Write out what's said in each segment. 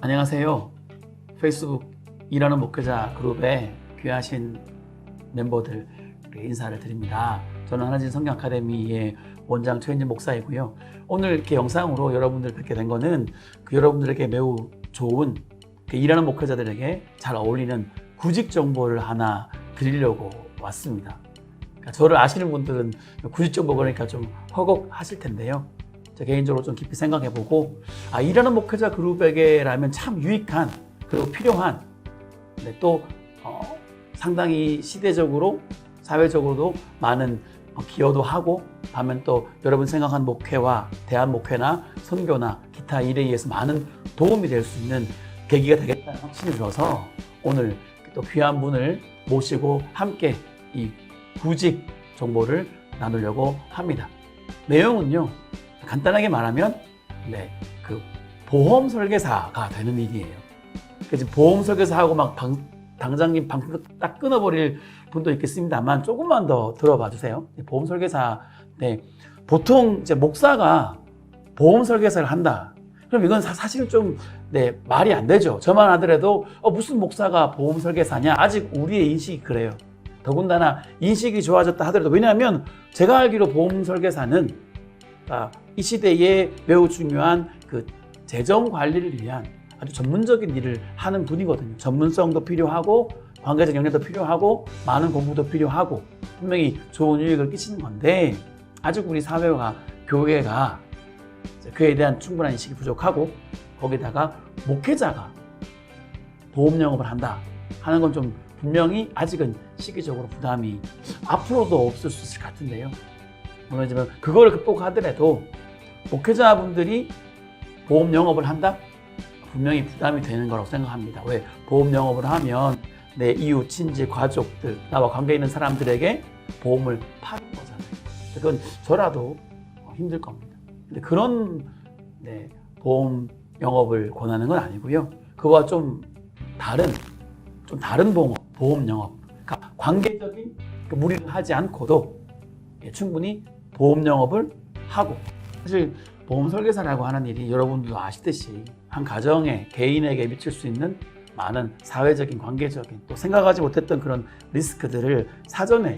안녕하세요. 페이스북 일하는 목회자 그룹의 귀하신 멤버들 인사를 드립니다. 저는 하나진 성경 아카데미의 원장 최인진 목사이고요. 오늘 이렇게 영상으로 여러분들 뵙게 된 거는 여러분들에게 매우 좋은 일하는 목회자들에게 잘 어울리는 구직 정보를 하나 드리려고 왔습니다. 그러니까 저를 아시는 분들은 구직 정보 그러니까 좀 허걱하실 텐데요. 저 개인적으로 좀 깊이 생각해보고 일하는 목회자 그룹에게라면 참 유익한 그리고 필요한 또 상당히 시대적으로 사회적으로도 많은 기여도 하고 하면 또 여러분 생각한 목회와 대한 목회나 선교나 기타 일에 의해서 많은 도움이 될 수 있는 계기가 되겠다는 확신이 들어서 오늘 또 귀한 분을 모시고 함께 이 구직 정보를 나누려고 합니다. 내용은요, 간단하게 말하면 그 보험 설계사가 되는 일이에요. 그래서 보험 설계사하고 막 당장님 방송 딱 끊어버릴 분도 있겠습니다만 조금만 더 들어봐 주세요. 보험 설계사, 보통 이제 목사가 보험 설계사를 한다. 그럼 이건 사실 좀 말이 안 되죠. 저만 하더라도 무슨 목사가 보험 설계사냐? 아직 우리의 인식이 그래요. 더군다나 인식이 좋아졌다 하더라도, 왜냐하면 제가 알기로 보험 설계사는 이 시대에 매우 중요한 그 재정 관리를 위한 아주 전문적인 일을 하는 분이거든요. 전문성도 필요하고 관계적 역량도 필요하고 많은 공부도 필요하고 분명히 좋은 유익을 끼치는 건데, 아직 우리 사회와 교회가 그에 대한 충분한 인식이 부족하고, 거기다가 목회자가 보험 영업을 한다 하는 건 좀 분명히 아직은 시기적으로 부담이 앞으로도 없을 수 있을 것 같은데요. 물론 그걸 극복하더라도 목회자분들이 보험 영업을 한다? 분명히 부담이 되는 거라고 생각합니다. 왜? 보험 영업을 하면 내 이웃, 친지, 가족들, 나와 관계 있는 사람들에게 보험을 파는 거잖아요. 그건 저라도 힘들 겁니다. 근데 그런 보험 영업을 권하는 건 아니고요. 그와 좀 다른 보험 영업. 그러니까 관계적인 무리를 하지 않고도 충분히 보험 영업을 하고, 사실 보험 설계사라고 하는 일이 여러분들도 아시듯이 한 가정에, 개인에게 미칠 수 있는 많은 사회적인, 관계적인, 또 생각하지 못했던 그런 리스크들을 사전에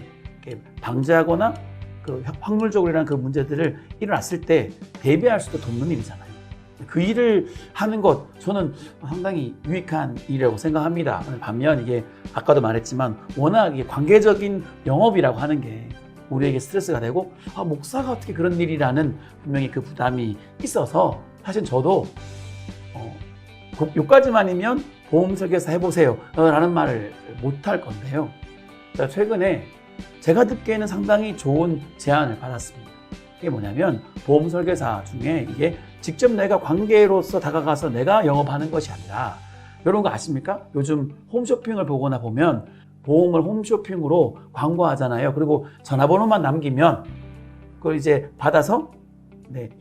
방지하거나 그 확률적으로라는 그 문제들을 일어났을 때 대비할 수도 돕는 일이잖아요. 그 일을 하는 것, 저는 상당히 유익한 일이라고 생각합니다. 반면 이게 아까도 말했지만 워낙 이게 관계적인 영업이라고 하는 게 우리에게 스트레스가 되고, 목사가 어떻게 그런 일이라는 분명히 그 부담이 있어서, 사실 저도 요까지만이면 보험 설계사 해보세요 라는 말을 못 할 건데요. 최근에 제가 듣기에는 상당히 좋은 제안을 받았습니다. 그게 뭐냐면, 보험 설계사 중에 이게 직접 내가 관계로서 다가가서 내가 영업하는 것이 아니라, 이런 거 아십니까? 요즘 홈쇼핑을 보거나 보면 보험을 홈쇼핑으로 광고하잖아요. 그리고 전화번호만 남기면 그걸 이제 받아서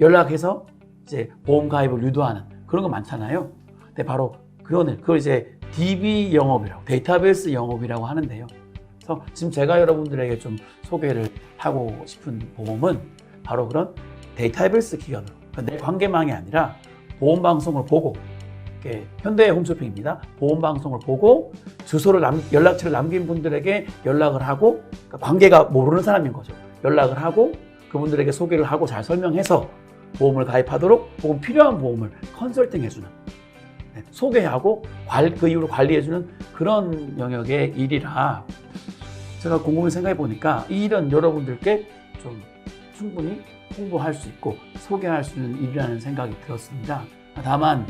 연락해서 이제 보험 가입을 유도하는 그런 거 많잖아요. 근데 바로 그걸 이제 DB 영업이라고, 데이터베이스 영업이라고 하는데요. 그래서 지금 제가 여러분들에게 좀 소개를 하고 싶은 보험은 바로 그런 데이터베이스 기관으로, 내 관계망이 아니라 보험 방송을 보고, 현대 홈쇼핑입니다. 보험 방송을 보고 연락처를 남긴 분들에게 연락을 하고, 그러니까 관계가 모르는 사람인 거죠. 연락을 하고 그분들에게 소개를 하고 잘 설명해서 보험을 가입하도록, 혹은 필요한 보험을 컨설팅해주는, 소개하고 그 이후로 관리해주는 그런 영역의 일이라, 제가 곰곰이 생각해 보니까 이 일은 여러분들께 좀 충분히 홍보할 수 있고 소개할 수 있는 일이라는 생각이 들었습니다. 다만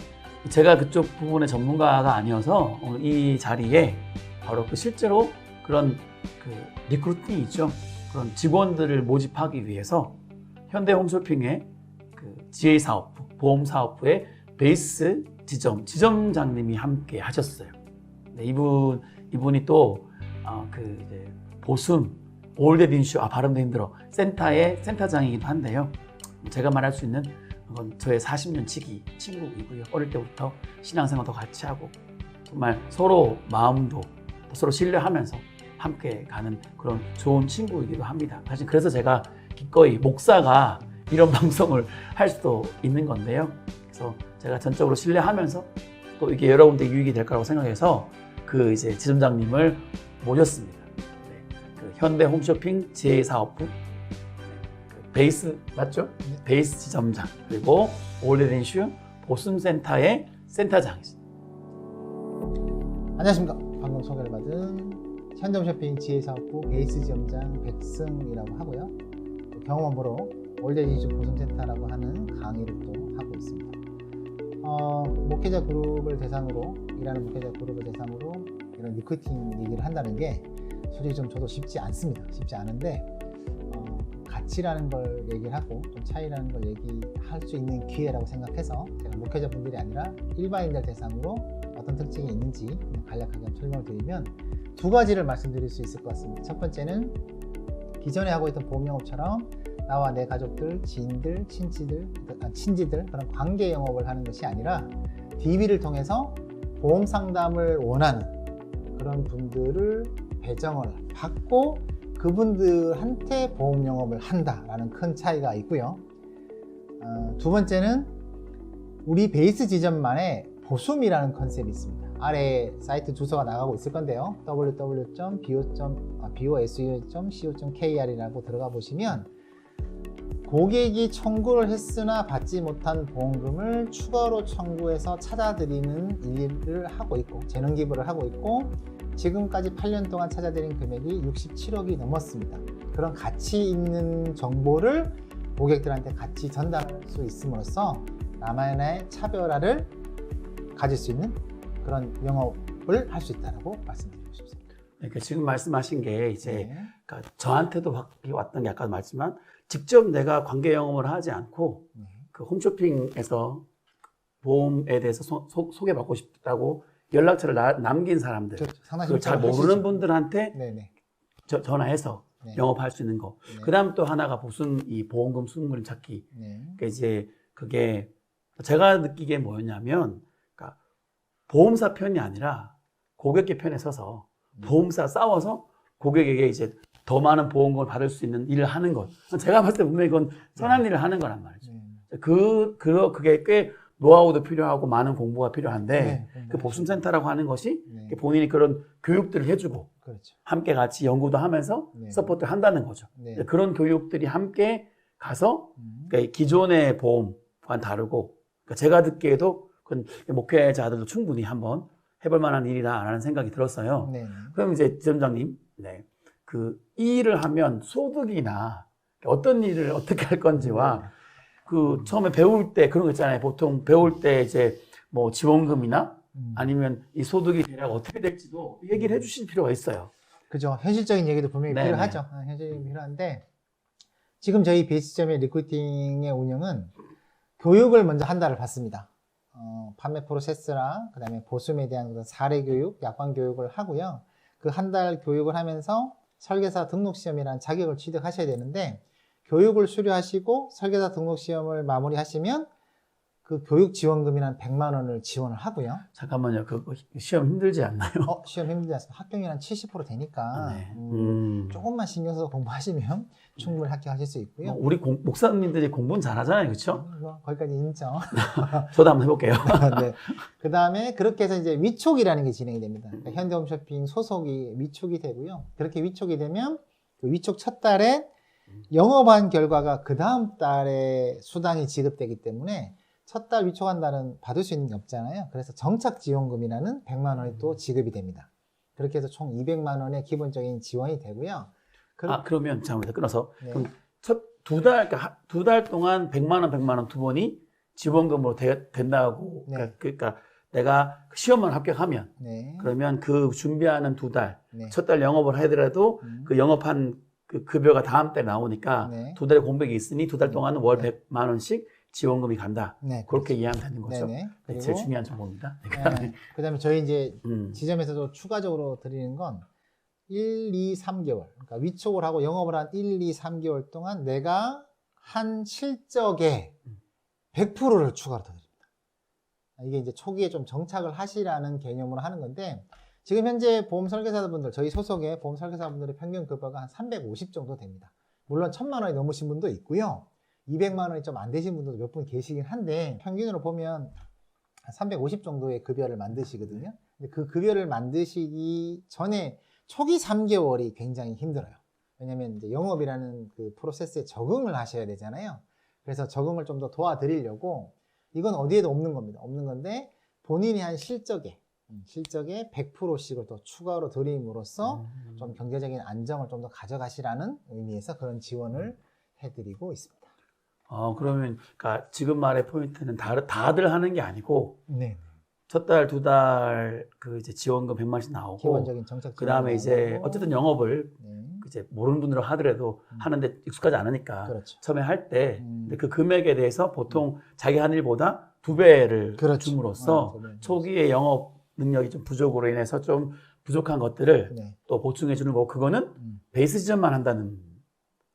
제가 그쪽 부분의 전문가가 아니어서 오늘 이 자리에 바로 실제로 그런 리크루팅이 있죠. 그런 직원들을 모집하기 위해서 현대 홈쇼핑의 GA 사업부, 보험 사업부의 베이스 지점장님이 함께 하셨어요. 이분이 또 이제 보숨 올댓 인슈, 발음도 힘들어, 센터의 센터장이기도 한데요. 제가 말할 수 있는 건 저의 40년 지기 친구이고요. 어릴 때부터 신앙생활도 같이 하고 정말 서로 마음도 서로 신뢰하면서 함께 가는 그런 좋은 친구이기도 합니다. 사실 그래서 제가 기꺼이 목사가 이런 방송을 할 수도 있는 건데요. 그래서 제가 전적으로 신뢰하면서 또 이게 여러분들 유익이 될 거라고 생각해서 그 이제 지점장님을 모셨습니다. 네, 그 현대 홈쇼핑 제4호품 베이스 맞죠? 베이스 지점장 그리고 올드앤슈 보숨센터의 센터장이십니다. 안녕하십니까. 방금 소개를 받은 현대홈쇼핑 지혜사업부 베이스 지점장 백승이라고 하고요. 경험업으로 올드앤슈 보숨센터라고 하는 강의를 또 하고 있습니다. 목회자 그룹을 대상으로 일하는 목회자 그룹을 대상으로 이런 리크루팅 얘기를 한다는 게 솔직히 좀 저도 쉽지 않습니다. 쉽지 않은데 가치라는 걸 얘기를 하고 좀 차이라는 걸 얘기할 수 있는 기회라고 생각해서 제가 목회자분들이 아니라 일반인들 대상으로 어떤 특징이 있는지 간략하게 설명을 드리면 두 가지를 말씀드릴 수 있을 것 같습니다. 첫 번째는 기존에 하고 있던 보험영업처럼 나와 내 가족들, 지인들, 친지들 그런 관계 영업을 하는 것이 아니라 DB를 통해서 보험 상담을 원하는 그런 분들을 배정을 받고 그분들한테 보험 영업을 한다라는 큰 차이가 있고요. 두 번째는 우리 베이스 지점만의 보숨이라는 컨셉이 있습니다. 아래 사이트 주소가 나가고 있을 건데요. www.bosu.co.kr이라고 들어가 보시면 고객이 청구를 했으나 받지 못한 보험금을 추가로 청구해서 찾아드리는 일을 하고 있고 재능 기부를 하고 있고 지금까지 8년 동안 찾아드린 금액이 67억이 넘었습니다. 그런 가치 있는 정보를 고객들한테 같이 전달할 수 있음으로써 나만의 차별화를 가질 수 있는 그런 영업을 할 수 있다고 말씀드리고 싶습니다. 그러니까 지금 말씀하신 게 이제 네. 그러니까 저한테도 왔던 게 아까 말씀한 직접 내가 관계 영업을 하지 않고 그 홈쇼핑에서 보험에 대해서 소개받고 싶다고 연락처를 남긴 사람들, 그렇죠. 잘 모르는 분들한테 네네. 전화해서 네. 영업할 수 있는 거. 네. 그다음 또 하나가 이 보험금 수익률 찾기. 네. 그러니까 이제 그게 제가 느끼기에 뭐였냐면, 그러니까 보험사 편이 아니라 고객의 편에 서서 보험사 싸워서 고객에게 이제 더 많은 보험금을 받을 수 있는 일을 하는 것. 제가 봤을 때 분명히 그건 선한 일을 하는 거란 말이죠. 그게 꽤 노하우도 필요하고 많은 공부가 필요한데 그 보숨센터라고 하는 것이 본인이 그런 교육들을 해주고 그렇죠. 함께 같이 연구도 하면서 서포트를 한다는 거죠. 그런 교육들이 함께 가서 그러니까 기존의 보험과는 다르고 그러니까 제가 듣기에도 그건 목회자들도 충분히 한번 해볼 만한 일이다라는 생각이 들었어요. 그럼 이제 지점장님, 이 일을 하면 소득이나 어떤 일을 어떻게 할 건지와 그 처음에 배울 때 그런 거 있잖아요. 보통 배울 때 이제 뭐 지원금이나 아니면 이 소득이 대략 어떻게 될지도 얘기를 해주실 필요가 있어요. 그죠. 현실적인 얘기도 분명히 네네. 필요하죠. 현실적인 필요한데 지금 저희 베이스점의 리크루팅의 운영은 교육을 먼저 한 달을 받습니다. 판매 프로세스랑 그다음에 보숨에 대한 사례 교육, 약관 교육을 하고요. 그 한 달 교육을 하면서 설계사 등록 시험이라는 자격을 취득하셔야 되는데 교육을 수료하시고 설계사 등록 시험을 마무리하시면 그 교육 지원금이란 100만 원을 지원을 하고요. 잠깐만요. 그 시험 힘들지 않나요? 시험 힘들지 않습니다. 합격률 한 70% 되니까 네. 조금만 신경 써서 공부하시면 충분히 합격하실 수 있고요. 우리 목사님들이 공부는 잘하잖아요, 그렇죠? 거기까지 인정. 저도 한번 해볼게요. 네. 그 다음에 그렇게 해서 이제 위촉이라는 게 진행이 됩니다. 그러니까 현대홈쇼핑 소속이 위촉이 되고요. 그렇게 위촉이 되면 그 위촉 첫 달에 영업한 결과가 그 다음 달에 수당이 지급되기 때문에 첫 달 위촉한 달은 받을 수 있는 게 없잖아요. 그래서 정착 지원금이라는 100만 원이 또 지급이 됩니다. 그렇게 해서 총 200만 원의 기본적인 지원이 되고요. 그러면 잠깐만 끊어서 그럼 두 달 동안 100만 원 두 번이 지원금으로 된다고 그러니까 내가 시험만 합격하면 그러면 그 준비하는 두 달 첫 달 영업을 하더라도 그 영업한 그 급여가 다음 달 나오니까 두 달의 공백이 있으니 두 달 동안은 월 100만 원씩 지원금이 간다. 그렇게 이해하면 되는 거죠. 제일 중요한 정보입니다. 그 다음에 저희 이제 지점에서도 추가적으로 드리는 건 1, 2, 3개월. 그러니까 위촉을 하고 영업을 한 1, 2, 3개월 동안 내가 한 실적의 100%를 추가로 더 드립니다. 이게 이제 초기에 좀 정착을 하시라는 개념으로 하는 건데 지금 현재 보험 설계사분들, 저희 소속의 보험 설계사분들의 평균 급여가 한 350 정도 됩니다. 물론 1000만 원이 넘으신 분도 있고요. 200만 원이 좀 안 되신 분들도 몇 분 계시긴 한데 평균으로 보면 350 정도의 급여를 만드시거든요. 근데 그 급여를 만드시기 전에 초기 3개월이 굉장히 힘들어요. 왜냐면 이제 영업이라는 그 프로세스에 적응을 하셔야 되잖아요. 그래서 적응을 좀 더 도와드리려고 이건 어디에도 없는 겁니다. 없는 건데 본인이 한 실적에 100%씩을 더 추가로 드림으로써 좀 경제적인 안정을 좀 더 가져가시라는 의미에서 그런 지원을 해드리고 있습니다. 그러면 그러니까 지금 말의 포인트는 다들 하는 게 아니고 네. 첫 달, 두 달 그 이제 지원금 100만 원씩 나오고 기본적인 정책 그 다음에 이제 나오고. 어쨌든 영업을 네. 이제 모르는 분들은 하더라도 하는데 익숙하지 않으니까 그렇죠. 처음에 할 때 음. 그 금액에 대해서 보통 자기 한 일보다 2배를 그렇죠. 줌으로써 네. 초기에 영업 능력이 좀 부족으로 인해서 좀 부족한 것들을 네. 또 보충해 주는 거고 그거는 베이스 지점만 한다는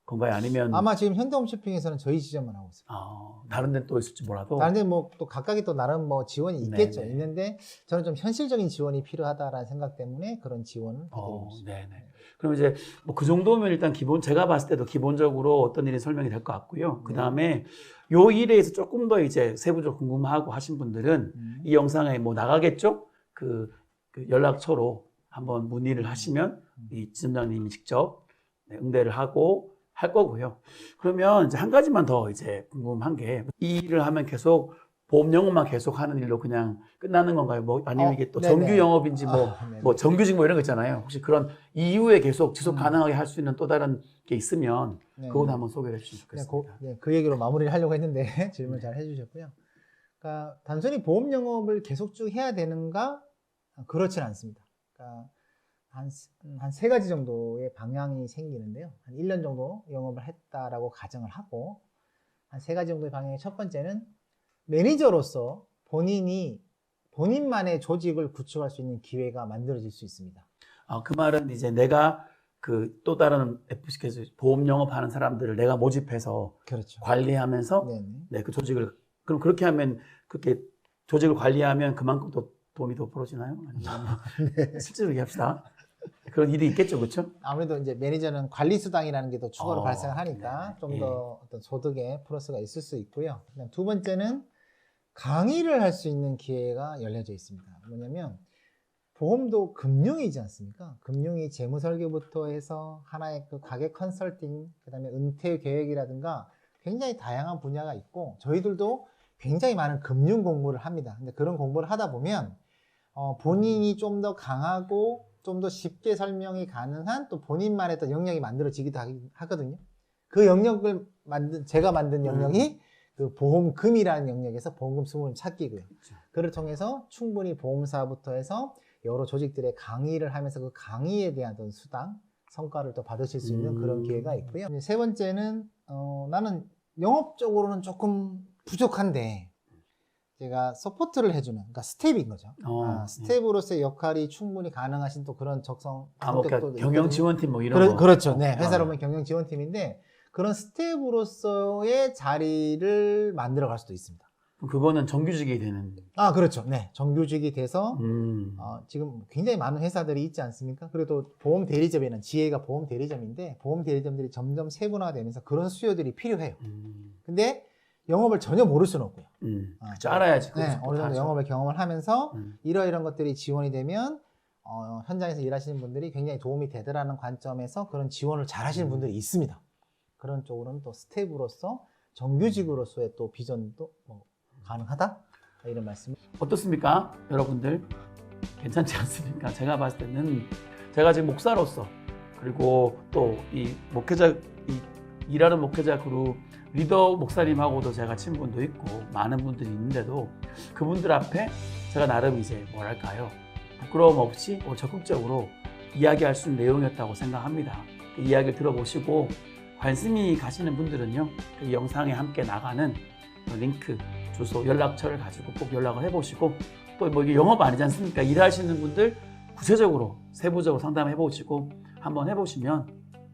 건가요? 아니면 아마 지금 현대홈쇼핑에서는 저희 지점만 하고 있어요. 다른 데는 또 있을지 몰라도 다른 데는 뭐 또 각각이 또 나름 뭐 지원이 있겠죠. 네네. 있는데 저는 좀 현실적인 지원이 필요하다라는 생각 때문에 그런 지원을 해드리고 있습니다. 네네. 그럼 이제 뭐 그 정도면 일단 제가 봤을 때도 기본적으로 어떤 일이 설명이 될 것 같고요. 그 다음에 요 일에 대해서 조금 더 이제 세부적으로 궁금하고 하신 분들은 이 영상에 뭐 나가겠죠? 그 연락처로 한번 문의를 하시면 이 지점장님이 직접 응대를 하고 할 거고요. 그러면 이제 한 가지만 더 이제 궁금한 게 이 일을 하면 계속 보험 영업만 계속 하는 일로 그냥 끝나는 건가요? 뭐 아니면 이게 또 네네. 정규 영업인지 네네. 뭐 정규직 뭐 이런 거 있잖아요. 혹시 그런 이후에 계속 지속 가능하게 할 수 있는 또 다른 게 있으면 네. 그것도 한번 소개를 해주시면 좋겠습니다. 그 얘기로 마무리를 하려고 했는데 질문 잘 해주셨고요. 그러니까 단순히 보험 영업을 계속 쭉 해야 되는가? 그렇진 않습니다. 그러니까 한 세 가지 정도의 방향이 생기는데요. 한 1년 정도 영업을 했다라고 가정을 하고 한 세 가지 정도의 방향의 첫 번째는 매니저로서 본인만의 조직을 구축할 수 있는 기회가 만들어질 수 있습니다. 그 말은 이제 내가 그 또 다른 FC에서 보험 영업하는 사람들을 내가 모집해서 그렇죠. 관리하면서 네네. 그 조직을 그럼 그렇게 하면 그렇게 조직을 관리하면 그만큼 또 돈이 더 벌어지나요? 아니면 네. 실제로 얘기합시다. 그런 일이 있겠죠, 그렇죠? 아무래도 이제 매니저는 관리 수당이라는 게 더 추가로 발생을 하니까 네네. 좀 더 어떤 소득에 플러스가 있을 수 있고요. 그다음 두 번째는 강의를 할 수 있는 기회가 열려져 있습니다. 뭐냐면 보험도 금융이지 않습니까? 금융이 재무 설계부터 해서 하나의 그 가계 컨설팅, 그다음에 은퇴 계획이라든가 굉장히 다양한 분야가 있고 저희들도 굉장히 많은 금융 공부를 합니다. 근데 그런 공부를 하다 보면 본인이 좀 더 강하고 좀 더 쉽게 설명이 가능한 또 본인만의 또 영역이 만들어지기도 하거든요. 그 영역을 제가 만든 영역이 그 보험금이라는 영역에서 보험금 수물 찾기고요. 그를 통해서 충분히 보험사부터 해서 여러 조직들의 강의를 하면서 그 강의에 대한 어떤 수당, 성과를 또 받으실 수 있는 그런 기회가 있고요. 세 번째는 나는 영업적으로는 조금 부족한데 제가 서포트를 해주는, 그러니까 스텝인 거죠. 스텝으로서의 역할이 충분히 가능하신 또 그런 적성. 그러니까 경영 지원팀 뭐 이런 거. 그렇죠. 네, 회사로 보면 경영 지원팀인데 그런 스텝으로서의 자리를 만들어 갈 수도 있습니다. 그거는 정규직이 되는. 그렇죠. 네, 정규직이 돼서 지금 굉장히 많은 회사들이 있지 않습니까? 그래도 보험 대리점에는 지혜가 보험 대리점인데 보험 대리점들이 점점 세분화되면서 그런 수요들이 필요해요. 근데 영업을 전혀 모를 수는 없고요. 그렇죠. 알아야지. 네, 어느 정도 영업을 경험을 하면서 이러이러한 것들이 지원이 되면 현장에서 일하시는 분들이 굉장히 도움이 되더라는 관점에서 그런 지원을 잘 하시는 분들이 있습니다. 그런 쪽으로는 또 스텝으로서 정규직으로서의 또 비전도 뭐 가능하다? 이런 말씀. 어떻습니까? 여러분들 괜찮지 않습니까? 제가 봤을 때는 제가 지금 목사로서 그리고 또 이 목회자 일하는 목회자 그룹 리더 목사님하고도 제가 친분도 있고 많은 분들이 있는데도 그분들 앞에 제가 나름 이제 뭐랄까요? 부끄러움 없이 적극적으로 이야기할 수 있는 내용이었다고 생각합니다. 그 이야기를 들어보시고 관심이 가시는 분들은요, 그 영상에 함께 나가는 링크, 주소, 연락처를 가지고 꼭 연락을 해보시고 또 뭐 이게 영업 아니지 않습니까? 일하시는 분들 구체적으로 세부적으로 상담해 보시고 한번 해보시면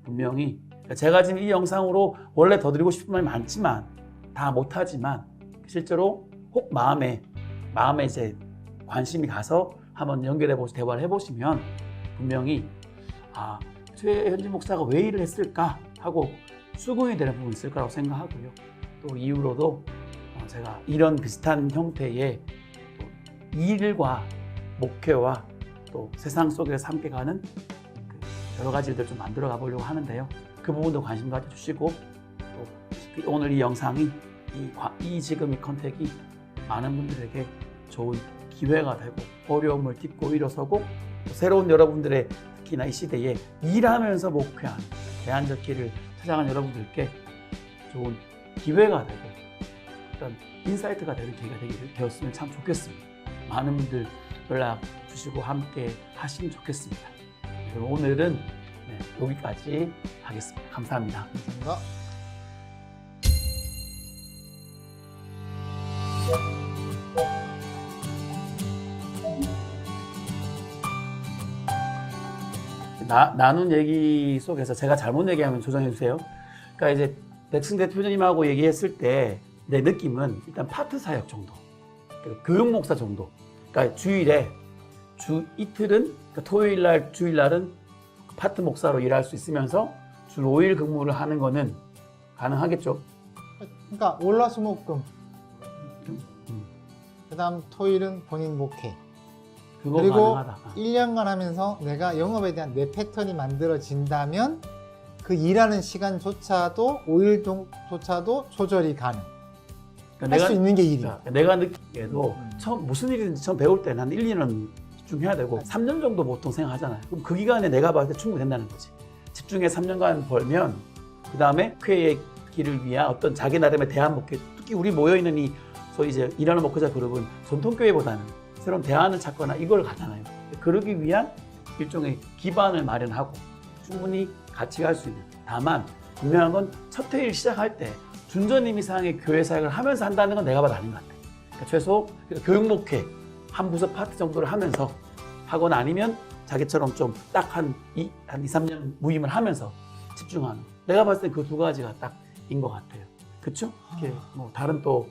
분명히 제가 지금 이 영상으로 원래 더 드리고 싶은 말이 많지만 다 못하지만 실제로 혹 마음에 이제 관심이 가서 한번 연결해 보시 대화를 해보시면 분명히 최현진 목사가 왜 일을 했을까 하고 수긍이 되는 부분이 있을 거라고 생각하고요. 또 이후로도 제가 이런 비슷한 형태의 또 일과 목회와 또 세상 속에서 함께 가는 그 여러 가지 일들 좀 만들어 가보려고 하는데요. 그 부분도 관심 가져주시고 또 오늘 이 영상이 지금 이 컨택이 많은 분들에게 좋은 기회가 되고 어려움을 딛고 일어서고 또 새로운 여러분들의 특히나 이 시대에 일하면서 목회하는 대안적 길을 찾아가는 여러분들께 좋은 기회가 되고 어떤 인사이트가 되는 기회가 되었으면 참 좋겠습니다. 많은 분들 연락 주시고 함께 하시면 좋겠습니다. 그럼 오늘은 여기까지 하겠습니다. 감사합니다. 감사합니다. 나눈 얘기 속에서 제가 잘못 얘기하면 조정해 주세요. 그러니까 이제 백승 대표님하고 얘기했을 때 내 느낌은 일단 파트 사역 정도, 교육 목사 정도. 그러니까 주일에 이틀은 그러니까 토요일 날 주일 날은 파트 목사로 일할 수 있으면서 주 5일 근무를 하는 거는 가능하겠죠. 그러니까 월화수목금. 그다음 토일은 본인 목회. 그거 그리고 가능하다. 1년간 하면서 내가 영업에 대한 내 패턴이 만들어진다면 그 일하는 시간조차도 5일조차도 조절이 가능. 할 수 있는 게 일이야. 내가 느끼기에도 처음 무슨 일이든지 처음 배울 때는 한 1, 2년 집중해야 되고 3년 정도 보통 생각하잖아요. 그럼 그 기간에 내가 봤을 때 충분히 된다는 거지. 집중해 3년간 벌면 그 다음에 목회의 길을 위한 어떤 자기 나름의 대안 목회, 특히 우리 모여있는 이 소위 이제 일하는 목회자 그룹은 전통교회보다는 새로운 대안을 찾거나 이걸 가잖아요. 그러기 위한 일종의 기반을 마련하고 충분히 같이 갈 수 있는. 다만 분명한 건 첫 회일 시작할 때 준전임 이상의 교회 사역을 하면서 한다는 건 내가 봐도 아닌 것 같아요. 그러니까 최소 교육 목회 한 부서 파트 정도를 하면서 하거나 아니면 자기처럼 좀 딱 한 2, 3년 무임을 하면서 집중하는. 내가 봤을 때 그 두 가지가 딱인 것 같아요. 그렇죠? 이렇게 뭐 다른 또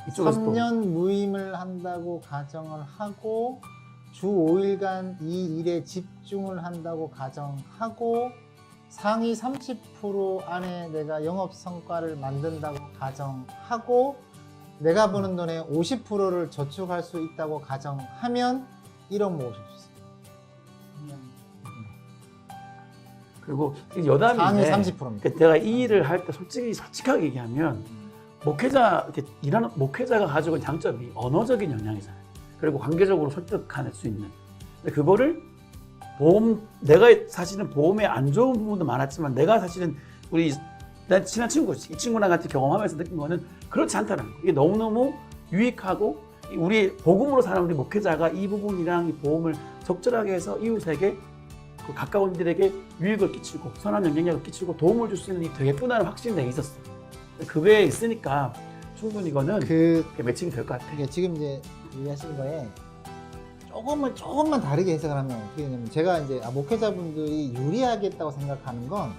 이쪽에서 3년 무임을 한다고 가정을 하고 주 5일간 이 일에 집중을 한다고 가정하고 상위 30% 안에 내가 영업 성과를 만든다고 가정하고 내가 버는 돈의 50%를 저축할 수 있다고 가정하면 1억 모으실 수 있어요. 그리고 여담인데 상위 30%입니다. 내가 이 일을 할 때 솔직하게 얘기하면 목회자 이렇게 일하는 목회자가 가지고 있는 장점이 언어적인 역량이잖아요. 그리고 관계적으로 설득할 수 있는. 근데 그거를 내가 사실은 보험에 안 좋은 부분도 많았지만 내가 사실은 난 친한 친구, 이 친구랑 같이 경험하면서 느낀 거는 그렇지 않다는 거. 이게 너무너무 유익하고 우리 복음으로 사는 우리 목회자가 이 부분이랑 이 보험을 적절하게 해서 이웃에게 그 가까운 이들에게 유익을 끼치고 선한 영향력을 끼치고 도움을 줄 수 있는 이 되게 예쁘다는 확신이 내게 있었어. 그 외에 있으니까 충분히 이거는 매칭이 될 것 같아. 이게 지금 이제 얘기하신 거에 조금만 다르게 해석을 하면 어떻게 되냐면 제가 이제 목회자분들이 유리하겠다고 생각하는 건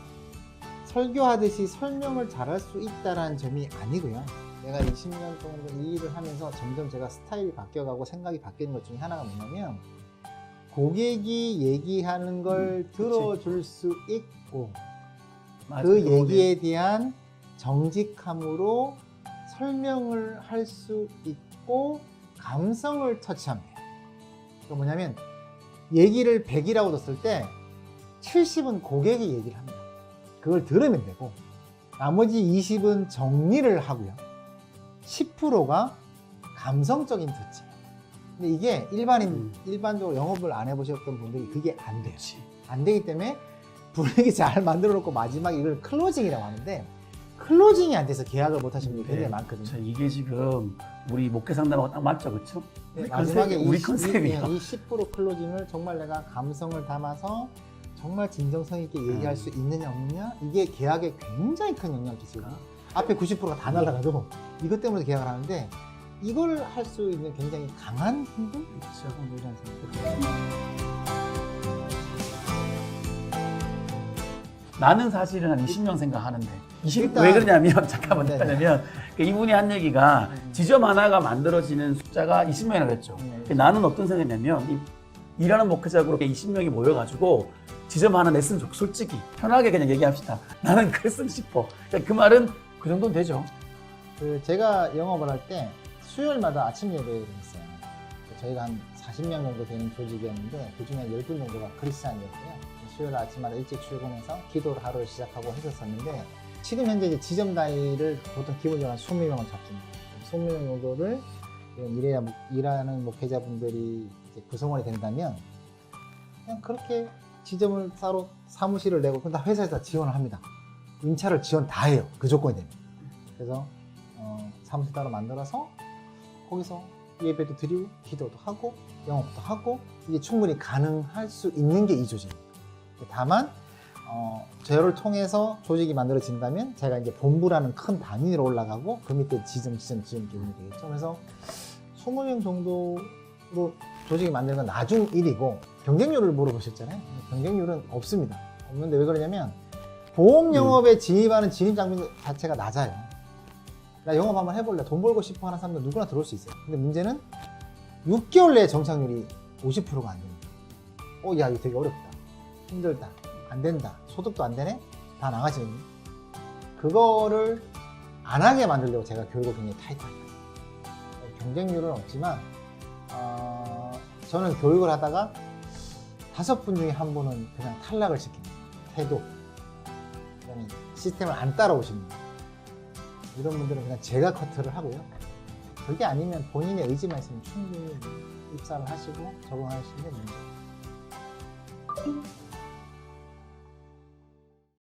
설교하듯이 설명을 잘할 수 있다라는 점이 아니고요. 내가 20년 정도 이 일을 하면서 점점 제가 스타일이 바뀌어가고 생각이 바뀌는 것 중에 하나가 뭐냐면 고객이 얘기하는 걸 들어줄 수 있고 그 얘기에 대한 정직함으로 설명을 할 수 있고 감성을 터치하면 돼요. 그러니까 뭐냐면 얘기를 100이라고 뒀을 때 70은 고객이 얘기를 합니다. 그걸 들으면 되고 나머지 20은 정리를 하고요. 10%가 감성적인 터치. 근데 이게 일반적으로 영업을 안 해보셨던 분들이 그게 안 돼요. 안 되기 때문에 분위기 잘 만들어 놓고 마지막에 이걸 클로징이라고 하는데 클로징이 안 돼서 계약을 못 하시는 분들이 굉장히 많거든요. 이게 지금 우리 목회 상담하고 딱 맞죠, 그렇죠? 네, 마지막에 우리 컨셉이야. 이 10% 클로징을 정말 내가 감성을 담아서 정말 진정성 있게 얘기할 수 있느냐 없느냐 이게 계약에 굉장히 큰 영향을 끼치거든요. 앞에 90%가 다 날아가도 이것 때문에 계약을 하는데 이걸 할 수 있는 굉장히 강한 힘든 이라는 생각이 나는 사실은 한 20명 생각하는데 일단- 왜 그러냐면 잠깐만 네. 왜냐면 이분이 한 얘기가 지점 하나가 만들어지는 숫자가 20명이라고 했죠. 나는 어떤 생각이냐면 일하는 목회자 그룹에 20명이 모여가지고 지점 하나 냈으면 좋고 솔직히 편하게 그냥 얘기합시다. 나는 그랬으면 싶어. 그러니까 그 말은 그 정도는 되죠. 제가 영업을 할 때 수요일마다 아침 예배를 했어요. 저희가 한 40명 정도 되는 조직이었는데 그중에 10분 정도가 크리스찬이었고요. 수요일 아침마다 일찍 출근해서 기도를 하루를 시작하고 했었었는데 지금 현재 이제 지점 단위를 보통 기본적으로 한 20명을 잡습니다. 20명 정도를 일하는 목회자분들이 이제 구성원이 된다면 그냥 그렇게 지점을 따로 사무실을 내고 그럼 다 회사에서 다 지원을 합니다. 임차를 지원 다 해요. 그 조건이 되면. 그래서 사무실 따로 만들어서 거기서 예배도 드리고 기도도 하고 영업도 하고 이게 충분히 가능할 수 있는 게 이 조직입니다. 다만 저를 통해서 조직이 만들어진다면 제가 이제 본부라는 큰 단위로 올라가고 그 밑에 지점 기준이 되겠죠. 그래서 20명 정도로 조직이 만드는 건 나중 일이고 경쟁률을 물어보셨잖아요. 경쟁률은 없습니다. 없는데 왜 그러냐면 보험 영업에 진입하는 진입 장벽 자체가 낮아요. 나 영업 한번 해볼래. 돈 벌고 싶어 하는 사람들 누구나 들어올 수 있어요. 근데 문제는 6개월 내에 정착률이 50%가 안 됩니다. 야, 이거 되게 어렵다. 힘들다. 안 된다. 소득도 안 되네? 다 나가시는 거예요. 그거를 안 하게 만들려고 제가 교육을 굉장히 타이트합니다. 경쟁률은 없지만, 저는 교육을 하다가 5분 중에 한 분은 그냥 탈락을 시킵니다. 태도. 그다음에 시스템을 안 따라오십니다. 이런 분들은 그냥 제가 커트를 하고요. 그게 아니면 본인의 의지만 있으면 충분히 입사를 하시고 적응하시는 게 문제예요.